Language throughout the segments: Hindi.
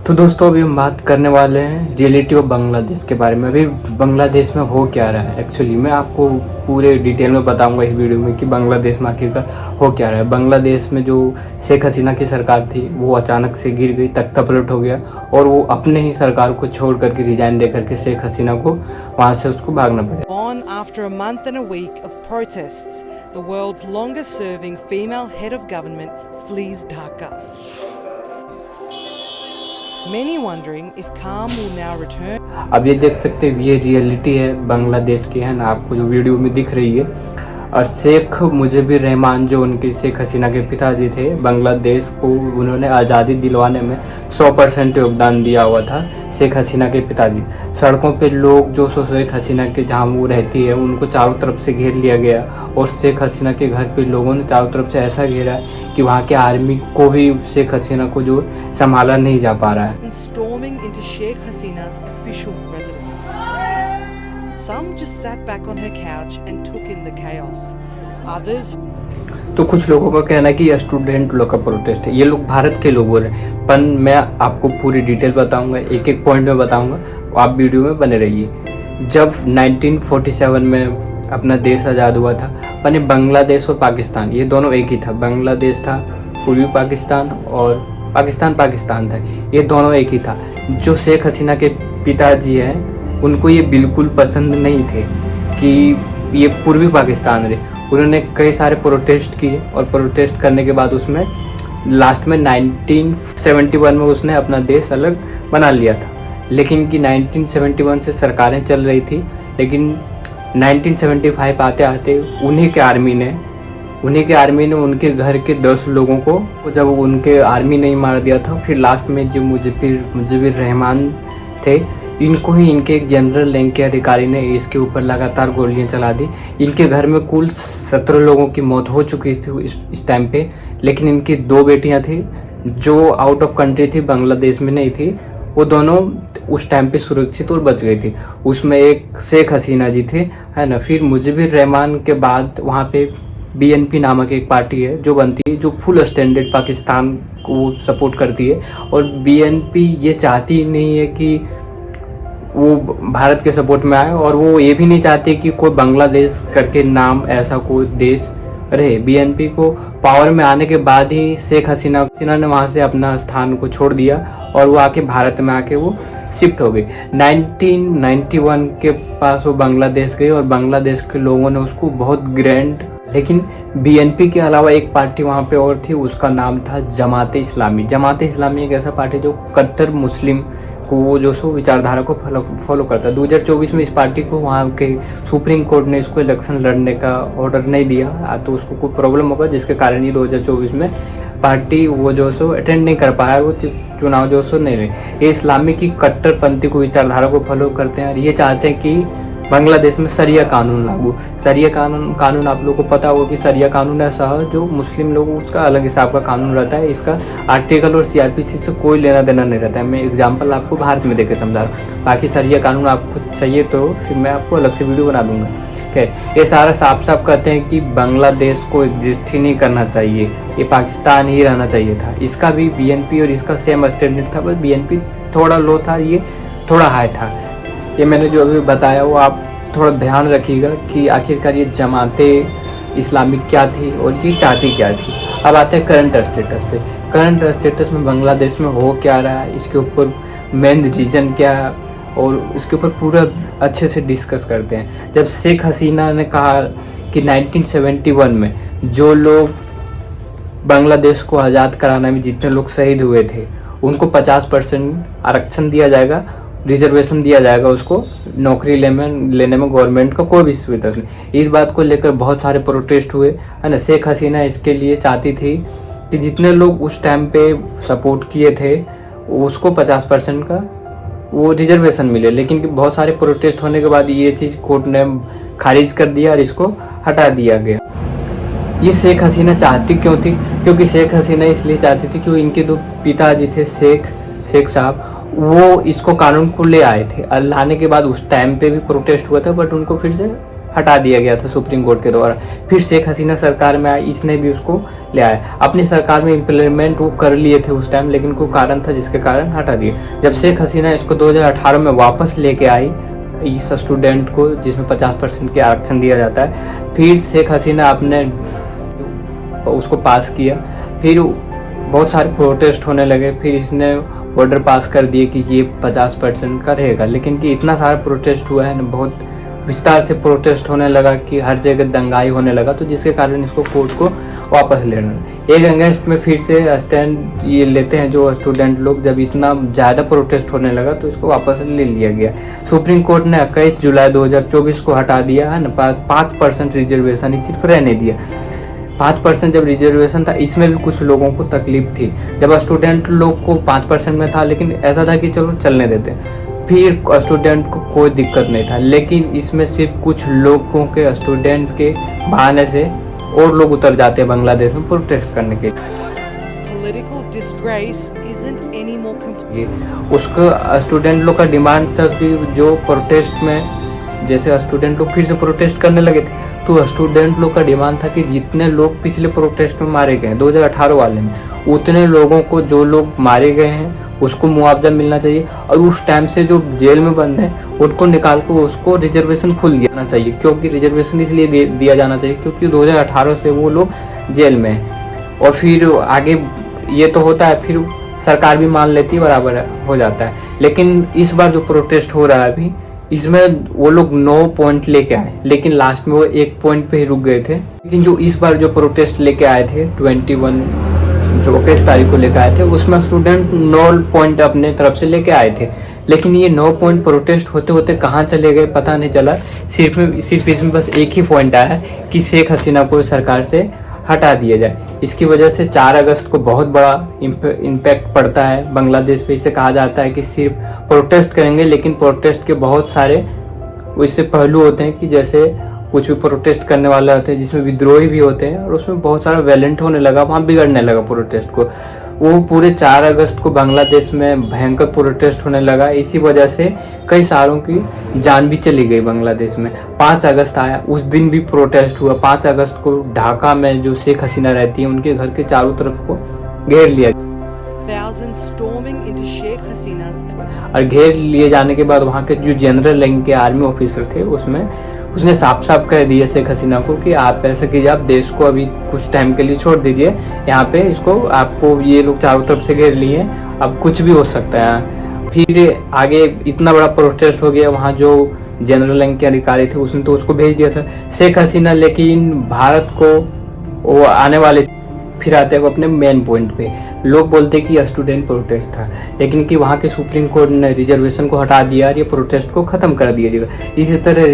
तो दोस्तों अभी हम बात करने वाले हैं रियलिटी ऑफ बांग्लादेश के बारे में। अभी बांग्लादेश में हो क्या रहा है। एक्चुअली मैं आपको पूरे डिटेल में बताऊंगा इस वीडियो में कि बांग्लादेश में आखिरकार हो क्या रहा है। बांग्लादेश में जो शेख हसीना की सरकार थी वो अचानक से गिर गई, तख्ता पलट हो गया और वो अपने ही सरकार को छोड़ करके रिजाइन दे करके शेख हसीना को वहाँ से उसको भागना पड़ा। On after a month and a week of protests, the world's longest serving female head of government flees Dhaka. Many wondering if calm will now return. अब ये देख सकते हैं ये रियलिटी है बांग्लादेश की, है ना, आपको जो वीडियो में दिख रही है। और शेख मुजीबुर रहमान जो उनके शेख हसीना के पिताजी थे, बांग्लादेश को उन्होंने आज़ादी दिलवाने में 100% योगदान दिया हुआ था शेख हसीना के पिताजी। सड़कों पे लोग जो शेख हसीना के जहाँ वो रहती है उनको चारों तरफ से घेर लिया गया और शेख हसीना के घर पे लोगों ने चारों तरफ से ऐसा घेरा कि वहाँ के आर्मी को भी शेख हसीना को जो संभाला नहीं जा पा रहा है। Storming into Sheikh Hasina's official residence. Some just sat back on her couch and took in the chaos. Others. तो कुछ लोगों का कहना है कि यह स्टूडेंट लोग का प्रोटेस्ट है, ये लोग भारत के लोग बोल रहे हैं, पर मैं आपको पूरी डिटेल बताऊंगा, एक एक पॉइंट में बताऊंगा, आप वीडियो में बने रहिए। जब 1947 में अपना देश आज़ाद हुआ था, पर बांग्लादेश और पाकिस्तान ये दोनों एक ही था। बांग्लादेश था पूर्वी पाकिस्तान और पाकिस्तान था, ये दोनों एक ही था। जो शेख हसीना के पिताजी हैं उनको ये बिल्कुल पसंद नहीं थे कि ये पूर्वी पाकिस्तान रहे। उन्होंने कई सारे प्रोटेस्ट किए और प्रोटेस्ट करने के बाद उसमें लास्ट में 1971 में उसने अपना देश अलग बना लिया था। लेकिन कि 1971 से सरकारें चल रही थी, लेकिन 1975 आते आते उन्हीं के आर्मी ने उनके घर के 10 लोगों को जब उनके आर्मी ने मार दिया था, फिर लास्ट में जो मुजीबुर रहमान थे इनको ही इनके एक जनरल रैंक के अधिकारी ने इसके ऊपर लगातार गोलियां चला दी। इनके घर में कुल 17 लोगों की मौत हो चुकी थी इस टाइम पे, लेकिन इनकी 2 बेटियां थी जो आउट ऑफ कंट्री थी, बांग्लादेश में नहीं थी। वो दोनों उस टाइम पे सुरक्षित और बच गई थी। उसमें एक शेख हसीना जी थे, है ना। फिर मुजीबुर रहमान के बाद वहाँ पे BNP नामक एक पार्टी है जो बनती है, जो फुल स्टैंडर्ड पाकिस्तान को सपोर्ट करती है। और BNP ये चाहती नहीं है कि वो भारत के सपोर्ट में आए, और वो ये भी नहीं चाहते कि कोई बांग्लादेश करके नाम ऐसा कोई देश रहे। BNP को पावर में आने के बाद ही शेख हसीना ने वहाँ से अपना स्थान को छोड़ दिया और वो आके भारत में आके वो शिफ्ट हो गई। 1991 के पास वो बांग्लादेश गई और बांग्लादेश के लोगों ने उसको बहुत ग्रैंड। लेकिन BNP के अलावा एक पार्टी वहाँ पे और थी, उसका नाम था जमात इस्लामी। जमात इस्लामी एक ऐसा पार्टी जो कट्टर मुस्लिम को जो सो विचारधारा को फॉलो करता है। 2024 में इस पार्टी को वहाँ के सुप्रीम कोर्ट ने इसको इलेक्शन लड़ने का ऑर्डर नहीं दिया, तो उसको कोई प्रॉब्लम होगा, जिसके कारण ये 2024 में पार्टी वो जो सो अटेंड नहीं कर पाया, वो चुनाव जो सो नहीं रहे। ये इस्लामी की कट्टरपंथी को विचारधारा को फॉलो करते हैं और ये चाहते हैं कि बांग्लादेश में शरिया कानून लागू। शरिया कानून आप लोगों को पता होगा कि शरिया कानून ऐसा है जो मुस्लिम लोग उसका अलग हिसाब का कानून रहता है। इसका आर्टिकल और CRPC से कोई लेना देना नहीं रहता है। मैं एग्जांपल आपको भारत में देकर समझा रहा हूँ, बाकी शरिया कानून आपको चाहिए तो फिर मैं आपको अलग से वीडियो बना दूंगा। ठीक, ये सारा साफ साफ कहते हैं कि बांग्लादेश को एग्जिस्ट ही नहीं करना चाहिए, ये पाकिस्तान ही रहना चाहिए था। इसका भी BNP और इसका सेम स्टैंडर्ड था, बस BNP थोड़ा लो था, ये थोड़ा हाई था। ये मैंने जो अभी बताया वो आप थोड़ा ध्यान रखिएगा कि आखिरकार ये जमाते इस्लामिक क्या थी और ये चाहती क्या थी। अब आते हैं करंट स्टेटस पे। करंट स्टेटस में बांग्लादेश में हो क्या रहा है, इसके ऊपर मेन रीजन क्या है और इसके ऊपर पूरा अच्छे से डिस्कस करते हैं। जब शेख हसीना ने कहा कि 1971 में जो लोग बांग्लादेश को आज़ाद कराने में जितने लोग शहीद हुए थे उनको 50% आरक्षण दिया जाएगा, रिजर्वेशन दिया जाएगा, उसको नौकरी लेने में गवर्नमेंट का कोई भी सुविधा नहीं। इस बात को लेकर बहुत सारे प्रोटेस्ट हुए, है ना। शेख हसीना इसके लिए चाहती थी कि जितने लोग उस टाइम पे सपोर्ट किए थे उसको 50% का वो रिजर्वेशन मिले। लेकिन बहुत सारे प्रोटेस्ट होने के बाद ये चीज़ कोर्ट ने खारिज कर दिया और इसको हटा दिया गया। ये शेख हसीना चाहती क्यों थी? क्योंकि शेख हसीना इसलिए चाहती थी कि इनके 2 पिताजी थे शेख साहब, वो इसको कानून को ले आए थे। और लाने के बाद उस टाइम पे भी प्रोटेस्ट हुआ था, बट उनको फिर से हटा दिया गया था सुप्रीम कोर्ट के द्वारा। फिर शेख हसीना सरकार में आई, इसने भी उसको ले आया अपनी सरकार में इम्प्लीमेंट वो कर लिए थे उस टाइम, लेकिन कोई कारण था जिसके कारण हटा दिए। जब शेख हसीना इसको 2018 में वापस लेके आई इस स्टूडेंट को जिसमें 50% के आरक्षण दिया जाता है, फिर शेख हसीना आपने उसको पास किया, फिर बहुत सारे प्रोटेस्ट होने लगे, फिर इसने ऑर्डर पास कर दिए कि ये 50% का रहेगा। लेकिन कि इतना सारा प्रोटेस्ट हुआ है ना, बहुत विस्तार से प्रोटेस्ट होने लगा कि हर जगह दंगाई होने लगा, तो जिसके कारण इसको कोर्ट को वापस लेना। 1 अगस्त में फिर से स्टैंड ये लेते हैं जो स्टूडेंट लोग, जब इतना ज़्यादा प्रोटेस्ट होने लगा तो इसको वापस ले लिया गया। सुप्रीम कोर्ट ने 21 जुलाई 2024 को हटा दिया है ना, 5% रिजर्वेशन ही सिर्फ रहने दिया। 5% जब रिजर्वेशन था इसमें भी कुछ लोगों को तकलीफ थी, जब स्टूडेंट लोग को 5% में था, लेकिन ऐसा था कि चलो चलने देते, फिर स्टूडेंट को कोई दिक्कत नहीं था। लेकिन इसमें सिर्फ कुछ लोगों के स्टूडेंट के बहाने से और लोग उतर जाते हैं बांग्लादेश में प्रोटेस्ट करने के लिए। Political disgrace isn't any more complete. उसका स्टूडेंट लोग का डिमांड था कि जो प्रोटेस्ट में जैसे स्टूडेंट लोग फिर से प्रोटेस्ट करने लगे थे, तो स्टूडेंट लोग का डिमांड था कि जितने लोग पिछले प्रोटेस्ट में मारे गए हैं 2018 वाले में, उतने लोगों को जो लोग मारे गए हैं उसको मुआवजा मिलना चाहिए, और उस टाइम से जो जेल में बंद हैं उनको निकाल कर उसको रिजर्वेशन फुल देना चाहिए। क्योंकि रिजर्वेशन इसलिए दिया जाना चाहिए क्योंकि 2018 से वो लोग जेल में हैं। और फिर आगे ये तो होता है, फिर सरकार भी मान लेती है, बराबर हो जाता है। लेकिन इस बार जो प्रोटेस्ट हो रहा है अभी, इसमें वो लोग 9 पॉइंट लेके आए, लेकिन लास्ट में वो 1 पॉइंट पे ही रुक गए थे। लेकिन जो इस बार जो प्रोटेस्ट लेके आए थे 21 जो 21 तारीख को लेके आए थे, उसमें स्टूडेंट 9 पॉइंट अपने तरफ से लेके आए थे। लेकिन ये 9 पॉइंट प्रोटेस्ट होते होते कहाँ चले गए पता नहीं चला। सिर्फ इसमें बस एक ही पॉइंट आया है कि शेख हसीना को सरकार से हटा दिया जाए। इसकी वजह से 4 अगस्त को बहुत बड़ा इम्पैक्ट पड़ता है बांग्लादेश पे। इसे कहा जाता है कि सिर्फ प्रोटेस्ट करेंगे, लेकिन प्रोटेस्ट के बहुत सारे इससे पहलू होते हैं कि जैसे कुछ भी प्रोटेस्ट करने वाले होते हैं जिसमें विद्रोही भी होते हैं, और उसमें बहुत सारा वायलेंट होने लगा, वहाँ बिगड़ने लगा प्रोटेस्ट को। वो पूरे 4 अगस्त को बांग्लादेश में भयंकर प्रोटेस्ट होने लगा। इसी वजह से कई सालों की जान भी चली गई बांग्लादेश में। 5 अगस्त आया, उस दिन भी प्रोटेस्ट हुआ। 5 अगस्त को ढाका में जो शेख हसीना रहती है उनके घर के चारों तरफ को घेर लिया। Thousands storming into Sheikh Hasina's. और घेर लिए जाने के बाद वहाँ के जो जनरल रैंक के आर्मी ऑफिसर थे उसने साफ साफ कह दिया शेख हसीना को कि आप ऐसा कीजिए, आप देश को अभी कुछ टाइम के लिए छोड़ दीजिए, यहाँ पे इसको आपको ये लोग चारों तरफ से घेर लिए, अब कुछ भी हो सकता है। फिर आगे इतना बड़ा प्रोटेस्ट हो गया, वहाँ जो जनरल रैंक के अधिकारी थे उसने तो उसको भेज दिया था शेख हसीना। लेकिन भारत को वो आने वाले फिर आते हैं वो अपने मेन पॉइंट पे। लोग बोलते कि स्टूडेंट प्रोटेस्ट था, लेकिन कि वहाँ के सुप्रीम कोर्ट ने रिजर्वेशन को हटा दिया और ये प्रोटेस्ट को ख़त्म कर दिया जाएगा। इसी तरह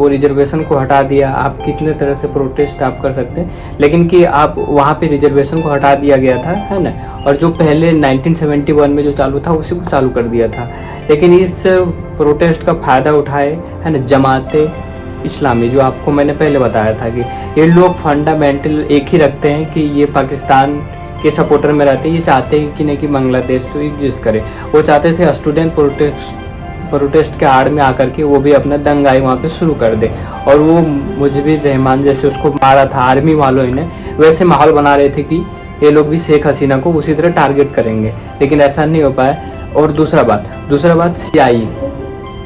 रिजर्वेशन को हटा दिया, आप कितने तरह से प्रोटेस्ट आप कर सकते हैं, लेकिन कि आप वहाँ पे रिजर्वेशन को हटा दिया गया था, है ना। और जो पहले 1971 में जो चालू था उसी को चालू कर दिया था। लेकिन इस प्रोटेस्ट का फ़ायदा उठाए, है ना, जमाते इस्लामी, जो आपको मैंने पहले बताया था कि ये लोग फंडामेंटल एक ही रखते हैं कि ये पाकिस्तान के सपोर्टर में रहते हैं। ये चाहते हैं कि नहीं कि बांग्लादेश तो एग्जिस्ट करे। वो चाहते थे स्टूडेंट प्रोटेस्ट के आड़ में आकर के वो भी अपना दंगाई वहाँ पे शुरू कर दे। और वो मुजीबुर रहमान जैसे उसको मारा था आर्मी वालों ने, वैसे माहौल बना रहे थे कि ये लोग भी शेख हसीना को उसी तरह टारगेट करेंगे, लेकिन ऐसा नहीं हो पाया। और दूसरा बात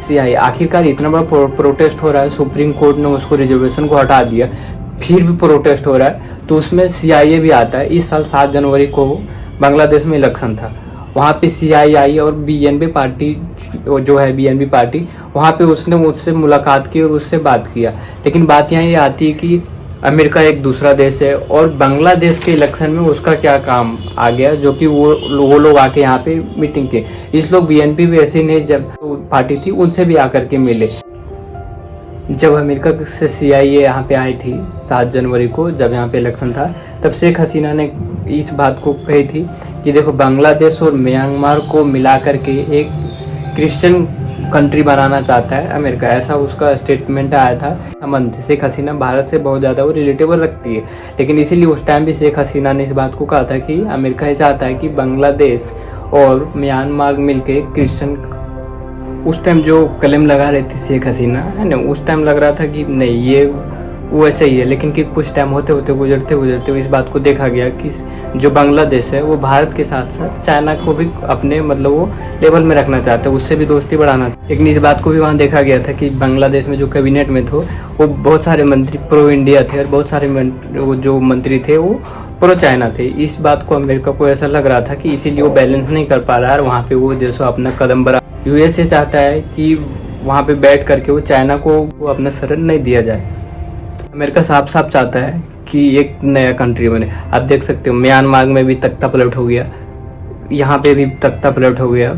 सीआई आखिरकार इतना बड़ा प्रोटेस्ट हो रहा है, सुप्रीम कोर्ट ने उसको रिजर्वेशन को हटा दिया, फिर भी प्रोटेस्ट हो रहा है, तो उसमें सीआईए भी आता है। इस साल 7 जनवरी को बांग्लादेश में इलेक्शन था, वहाँ पे सीआईआई और बीएनपी पार्टी जो है बीएनपी पार्टी, वहाँ पे उसने मुझसे मुलाकात की और उससे बात किया। लेकिन बात यहाँ ये आती है कि अमेरिका एक दूसरा देश है और बांग्लादेश के इलेक्शन में उसका क्या काम आ गया, जो कि वो लोग आके यहाँ पे मीटिंग की। इस लोग बीएनपी भी ऐसी नहीं, जब पार्टी थी उनसे भी आकर के मिले। जब अमेरिका से सीआईए यहाँ पे आई थी 7 जनवरी को, जब यहाँ पे इलेक्शन था, तब शेख हसीना ने इस बात को कही थी कि देखो बांग्लादेश और म्यांमार को मिला करके एक क्रिश्चियन कंट्री बनाना चाहता है अमेरिका, ऐसा उसका स्टेटमेंट आया था। संबंध शेख हसीना भारत से बहुत ज़्यादा वो रिलेटेबल रखती है, लेकिन इसीलिए उस टाइम भी शेख हसीना ने इस बात को कहा था कि अमेरिका ये चाहता है कि बांग्लादेश और म्यांमार मिलके क्रिश्चियन उस टाइम जो क्लेम लगा रही थी शेख हसीना है ना, उस टाइम लग रहा था कि नहीं ये वो ऐसे ही है, लेकिन कि कुछ टाइम होते होते गुजरते गुजरते इस बात को देखा गया कि जो बांग्लादेश है वो भारत के साथ साथ चाइना को भी अपने मतलब वो लेवल में रखना चाहते हैं, उससे भी दोस्ती बढ़ाना। लेकिन इस बात को भी वहाँ देखा गया था कि बांग्लादेश में जो कैबिनेट में थे वो बहुत सारे मंत्री प्रो इंडिया थे और बहुत सारे वो जो मंत्री थे वो प्रो चाइना थे। इस बात को अमेरिका को ऐसा लग रहा था कि इसीलिए वो बैलेंस नहीं कर पा रहा है और वहाँ पे वो जैसे अपना कदम बढ़ा। यूएसए चाहता है कि वहाँ पे बैठ करके वो चाइना को वो अपना शरण नहीं दिया जाए। अमेरिका साफ साफ चाहता है कि एक नया कंट्री बने। आप देख सकते हो म्यांमार में भी तख्ता पलट हो गया, यहाँ पे भी तख्ता पलट हो गया,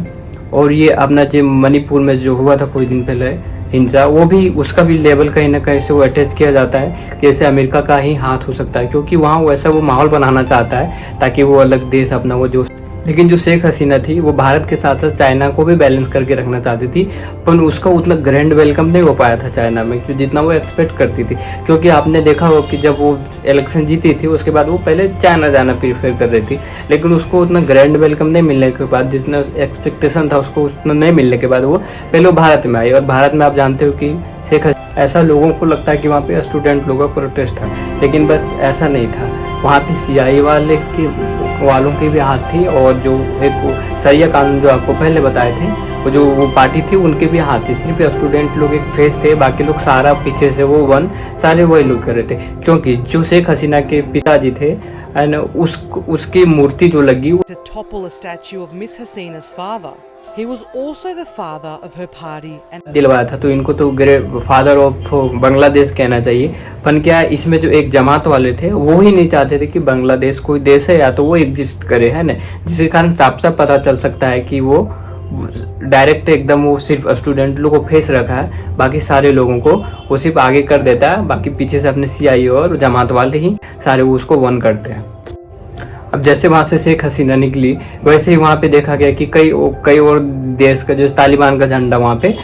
और ये अपना जो मणिपुर में जो हुआ था कुछ दिन पहले हिंसा, वो भी उसका भी लेवल कहीं ना कहीं से वो अटैच किया जाता है कि जैसे अमेरिका का ही हाथ हो सकता है, क्योंकि वहाँ वैसा वो माहौल बनाना चाहता है ताकि वो अलग देश अपना वो जो। लेकिन जो शेख हसीना थी वो भारत के साथ साथ चाइना को भी बैलेंस करके रखना चाहती थी, पर उसका उतना ग्रैंड वेलकम नहीं हो पाया था चाइना में कि जितना वो एक्सपेक्ट करती थी। क्योंकि आपने देखा हो कि जब वो इलेक्शन जीती थी उसके बाद वो पहले चाइना जाना प्रीफर कर रही थी, लेकिन उसको उतना ग्रैंड वेलकम नहीं मिलने के बाद, जितना एक्सपेक्टेशन था उसको उतना नहीं मिलने के बाद वो पहले वो भारत में आई। और भारत में आप जानते हो कि शेख ऐसा लोगों को लगता है कि वहाँ पे स्टूडेंट लोगों का प्रोटेस्ट था, लेकिन बस ऐसा नहीं था। वहाँ पे सीआई वालों के भी हाथ थी, और जो एक सरिया कानून जो आपको पहले बताए थे वो जो वो पार्टी थी उनके भी हाथ थी। सिर्फ स्टूडेंट लोग एक फेस थे, बाकी लोग सारा पीछे से वो सारे वही लोग कर रहे थे। क्योंकि जो शेख हसीना के पिताजी थे एंड उसकी मूर्ति जो लगी to topple a statue of Miss Hasina's father. He was also the father of her party and दिलवाया था, तो इनको तो ग्रेट फादर ऑफ बांग्लादेश कहना चाहिए। पर क्या इसमें जो एक जमात वाले थे वो ही नहीं चाहते थे कि बांग्लादेश कोई देश है या तो वो एग्जिस्ट करे, है ना, जिसके कारण साफ साफ पता चल सकता है कि वो डायरेक्ट एकदम वो सिर्फ स्टूडेंट लोग को फेस रखा है, बाकी सारे लोगों को वो सिर्फ आगे कर देता है, बाकी पीछे से अपने सीआई और जमात वाले ही सारे वो उसको वन करते हैं। अब जैसे वहाँ से शेख हसीना निकली वैसे ही वहाँ पे देखा गया कि कई और देश का जो तालिबान का झंडा वहाँ पे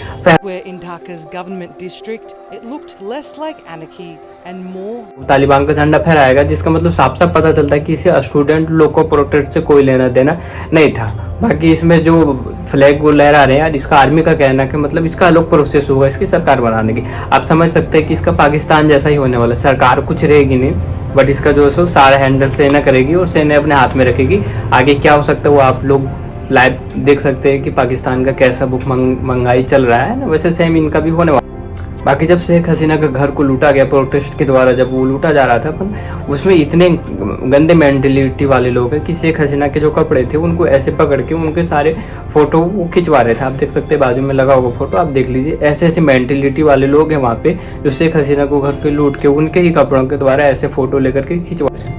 where in Dhaka's government district it looked less like anarchy and more Taliban का झंडा फहराएगा, जिसका मतलब साफ साफ पता चलता है कि इसे स्टूडेंट लोग को प्रोटेस्ट से कोई लेना देना नहीं था। बाकी इसमें जो फ्लैग वो लहरा रहे हैं यार, इसका आर्मी का कहना है कि मतलब इसका अलग प्रोसेस होगा इसकी सरकार बनाने की। आप समझ सकते हैं कि इसका पाकिस्तान जैसा ही होने वाला, सरकार कुछ रहेगी नहीं, बट इसका जो है सारा हैंडल सेना करेगी और सेना अपने हाथ में रखेगी। आगे क्या हो सकता है वो आप लोग लाइव देख सकते हैं कि पाकिस्तान का कैसा भूख महंगाई चल रहा है ना, वैसे सेम इनका भी होने वाला। बाकी जब शेख हसीना का घर को लूटा गया प्रोटेस्ट के द्वारा, जब वो लूटा जा रहा था, पर उसमें इतने गंदे मेंटेलिटी वाले लोग हैं कि शेख हसीना के जो कपड़े थे उनको ऐसे पकड़ के उनके सारे फोटो वो खिंचवा रहे थे। आप देख सकते हैं बाजू में लगा होगा फोटो, आप देख लीजिए। ऐसे ऐसे मेंटेलिटी वाले लोग हैं वहाँ पे जो शेख हसीना को घर के लूट के उनके ही कपड़ों के द्वारा ऐसे फोटो लेकर के खिंचवा रहे हैं।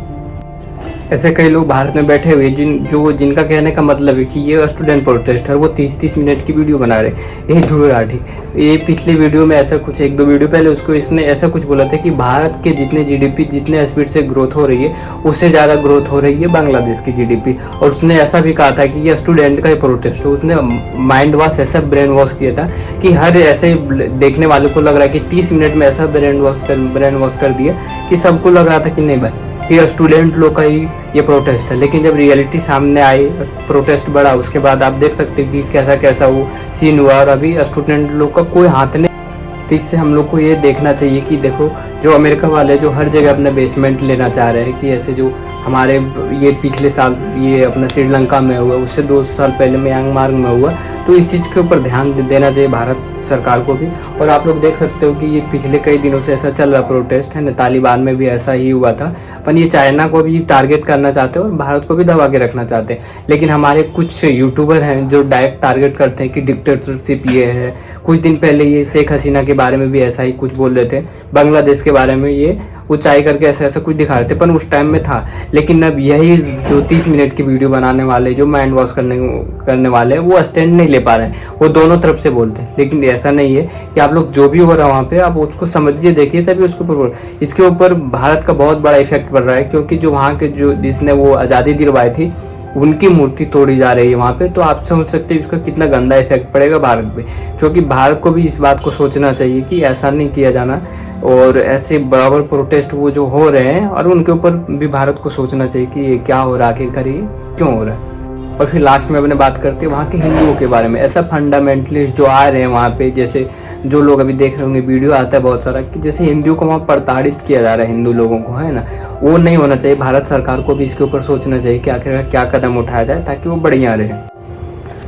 ऐसे कई लोग भारत में बैठे हुए जिनका कहने का मतलब है कि ये स्टूडेंट प्रोटेस्ट है, वो 30-30 मिनट की वीडियो बना रहे। यही ध्रुव राठी, ये पिछले वीडियो में ऐसा कुछ 1-2 वीडियो पहले उसको इसने ऐसा कुछ बोला था कि भारत के जितने जीडीपी जितने स्पीड से ग्रोथ हो रही है उससे ज़्यादा ग्रोथ हो रही है बांग्लादेश की जीडीपी। और उसने ऐसा भी कहा था कि ये स्टूडेंट का ही प्रोटेस्ट हो। उसने माइंड वॉश ऐसा ब्रेन वॉश किया था कि हर ऐसे देखने वाले को लग रहा है कि 30 मिनट में ऐसा ब्रेन वॉश कर दिया कि सबको लग रहा था कि नहीं भाई ये स्टूडेंट लोग का ही ये प्रोटेस्ट है। लेकिन जब रियलिटी सामने आई, प्रोटेस्ट बढ़ा, उसके बाद आप देख सकते हैं कि कैसा कैसा वो सीन हुआ और अभी स्टूडेंट लोग का कोई हाथ नहीं। तो इससे हम लोग को ये देखना चाहिए कि देखो जो अमेरिका वाले जो हर जगह अपना बेसमेंट लेना चाह रहे हैं, कि ऐसे जो हमारे ये पिछले साल ये अपना श्रीलंका में हुआ, उससे 2 साल पहले म्यांमार में हुआ, तो इस चीज़ के ऊपर ध्यान देना चाहिए भारत सरकार को भी। और आप लोग देख सकते हो कि ये पिछले कई दिनों से ऐसा चल रहा प्रोटेस्ट है ना, तालिबान में भी ऐसा ही हुआ था। पर ये चाइना को भी टारगेट करना चाहते हैं और भारत को भी दबा के रखना चाहते हैं। लेकिन हमारे कुछ यूट्यूबर हैं जो डायरेक्ट टारगेट करते हैं कि डिक्टेटरशिप ये है। कुछ दिन पहले ये शेख हसीना के बारे में भी ऐसा ही कुछ बोल रहे थे, बांग्लादेश के बारे में ये ऊंचाई करके ऐसा कुछ दिखा रहे थे, पर उस टाइम में था। लेकिन अब यही जो 30 मिनट की वीडियो बनाने वाले जो माइंड वॉश करने वाले हैं वो स्टैंड नहीं ले पा रहे हैं, वो दोनों तरफ से बोलते हैं। लेकिन ऐसा नहीं है कि आप लोग जो भी हो रहा है वहाँ पे आप उसको समझिए, देखिए, तभी उसके ऊपर इसके ऊपर भारत का बहुत बड़ा इफेक्ट पड़ रहा है। क्योंकि जो वहाँ के जो जिसने वो आज़ादी दिलवाई थी उनकी मूर्ति तोड़ी जा रही है वहाँ पे, तो आप समझ सकते हैं इसका कितना गंदा इफेक्ट पड़ेगा भारत पे। क्योंकि भारत को भी इस बात को सोचना चाहिए कि ऐसा नहीं किया जाना, और ऐसे बराबर प्रोटेस्ट वो जो हो रहे हैं और उनके ऊपर भी भारत को सोचना चाहिए कि ये क्या हो रहा है, आखिरकार ये क्यों हो रहा है। और फिर लास्ट में अपने बात करते हैं वहाँ के हिंदुओं के बारे में। ऐसा फंडामेंटलिस्ट जो आ रहे हैं वहाँ पे, जैसे जो लोग अभी देख रहे होंगे वीडियो आता है बहुत सारा कि जैसे हिंदुओं को वहाँ प्रताड़ित किया जा रहा है, हिंदू लोगों को, है ना, वो नहीं होना चाहिए। भारत सरकार को भी इसके ऊपर सोचना चाहिए कि आखिर क्या कदम उठाया जाए ताकि वो बढ़िया रहे।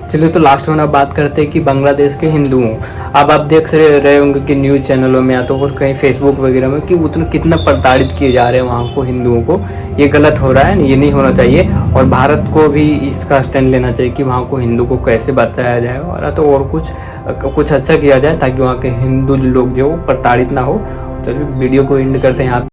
चलिए तो लास्ट में अब बात करते हैं कि बांग्लादेश के हिंदुओं, अब आप देख रहे होंगे कि न्यूज़ चैनलों में या तो कहीं फेसबुक वगैरह में कि उतना कितना प्रताड़ित किए जा रहे हैं वहाँ को, हिंदुओं को। ये गलत हो रहा है, ये नहीं होना चाहिए और भारत को भी इसका स्टैंड लेना चाहिए कि वहाँ को हिंदू को कैसे बचाया जाए और कुछ अच्छा किया जाए ताकि वहाँ के हिंदू लोग जो प्रताड़ित ना हो। चलिए वीडियो को एंड करते हैं यहाँ।